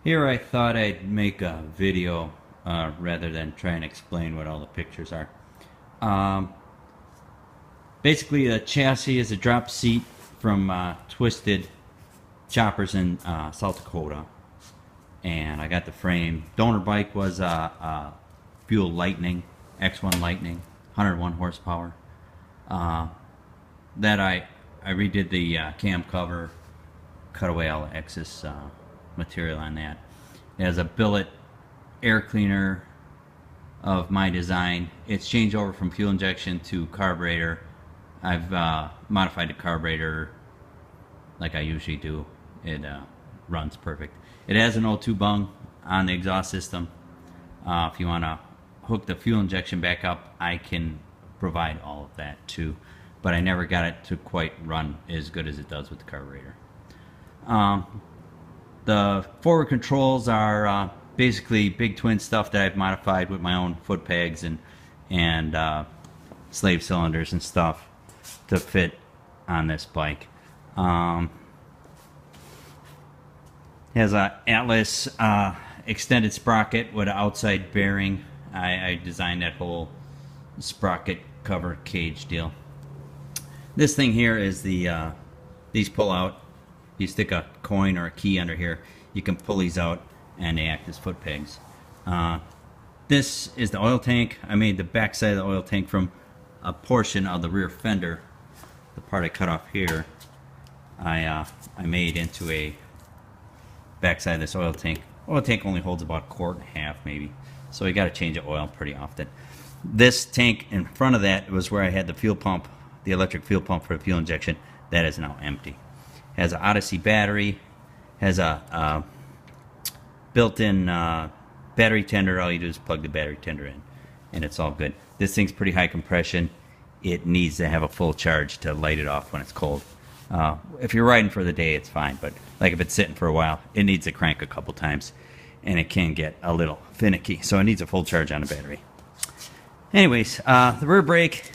Here I thought I'd make a video rather than try and explain what all the pictures are. Um, Basically, the chassis is a drop seat from Twisted Choppers in South Dakota. And I got the frame. Donor bike was a Buell Lightning, X1 Lightning, 101 horsepower. That I redid the cam cover, cut away all the excess material on that. It has a billet air cleaner of my design. It's changed over from fuel injection to carburetor. I've modified the carburetor like I usually do. It runs perfect. It has an O2 bung on the exhaust system. If you want to hook the fuel injection back up, I can provide all of that too. But I never got it to quite run as good as it does with the carburetor. The forward controls are basically big twin stuff that I've modified with my own foot pegs and slave cylinders and stuff to fit on this bike. It has a Atlas extended sprocket with an outside bearing. I designed that whole sprocket cover cage deal. This thing here is the these pull out. You stick a coin or a key under here, you can pull these out and they act as foot pegs. This is the oil tank. I made the back side of the oil tank from a portion of the rear fender. The part I cut off here, I made into a back side of this oil tank. Oil tank only holds about 1.5 quarts maybe, so you got to change the oil pretty often. This tank in front of that was where I had the fuel pump, the electric fuel pump for the fuel injection. That is now empty. Has an Odyssey battery, has a built-in battery tender. All you do is plug the battery tender in, and it's all good. This thing's pretty high compression. It needs to have a full charge to light it off when it's cold. If you're riding for the day, it's fine, but like if it's sitting for a while, it needs to crank a couple times, and it can get a little finicky, so it needs a full charge on the battery. Anyways, the rear brake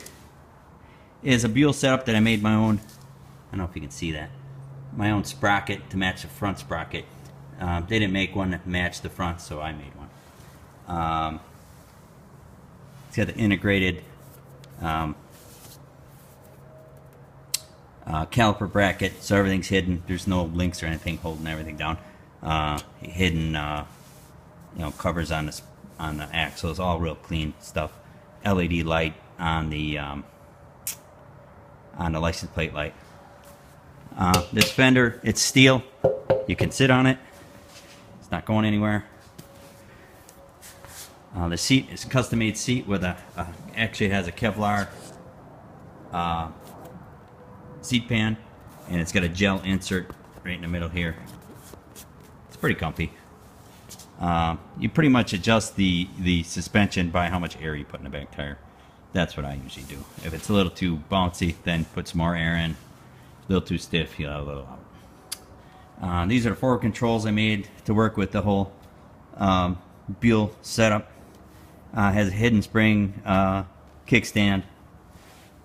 is a Buell setup that I made my own. I don't know if you can see that. My own sprocket to match the front sprocket. They didn't make one that matched the front, so I made one. It's got the integrated caliper bracket, so everything's hidden. There's no links or anything holding everything down. Hidden, covers on the axles, all real clean stuff. LED light on the license plate light. This fender, it's steel. You can sit on it. It's not going anywhere. The seat is a custom-made seat with actually has a Kevlar seat pan, and it's got a gel insert right in the middle here. It's pretty comfy. You pretty much adjust the suspension by how much air you put in the back tire. That's what I usually do. If it's a little too bouncy, then put some more air in. A little too stiff, you have a little out. These are the forward controls I made to work with the whole Buell setup. Has a hidden spring kickstand.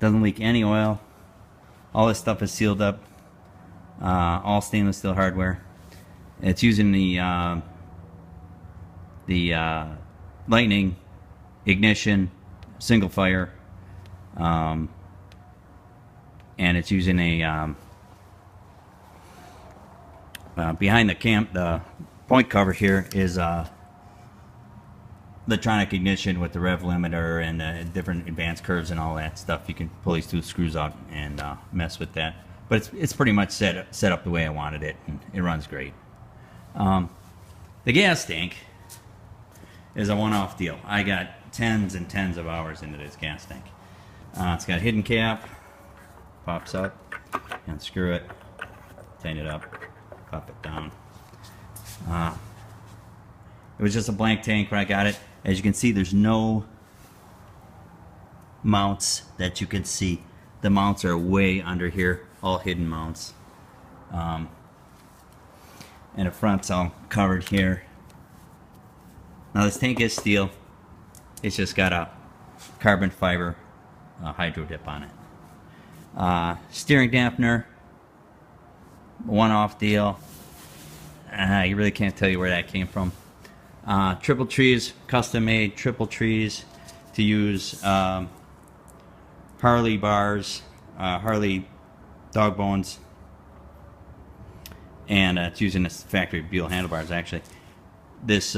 Doesn't leak any oil. All this stuff is sealed up. All stainless steel hardware. It's using the Lightning ignition, single fire, and it's using a behind the point cover here is electronic ignition with the rev limiter and different advanced curves and all that stuff. You can pull these two screws out and mess with that, but it's pretty much set up the way I wanted it, and it runs great. The gas tank is a one-off deal. I got tens and tens of hours into this gas tank. It's got a hidden cap, pops up, and screw it, tighten it up, pop it down. It was just a blank tank when I got it. As you can see, there's no mounts that you can see. The mounts are way under here, all hidden mounts. And the front's all covered here. Now this tank is steel. It's just got a carbon fiber hydro dip on it. Steering dampener, one-off deal. I really can't tell you where that came from. Triple trees, custom made triple trees to use Harley bars, Harley dog bones, and it's using this factory Buell handlebars actually. This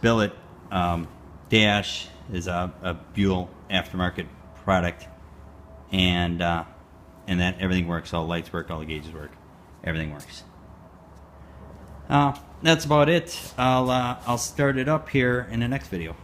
billet dash is a Buell aftermarket product, and that everything works. All the lights work, all the gauges work, everything works. That's about it. I'll start it up here in the next video.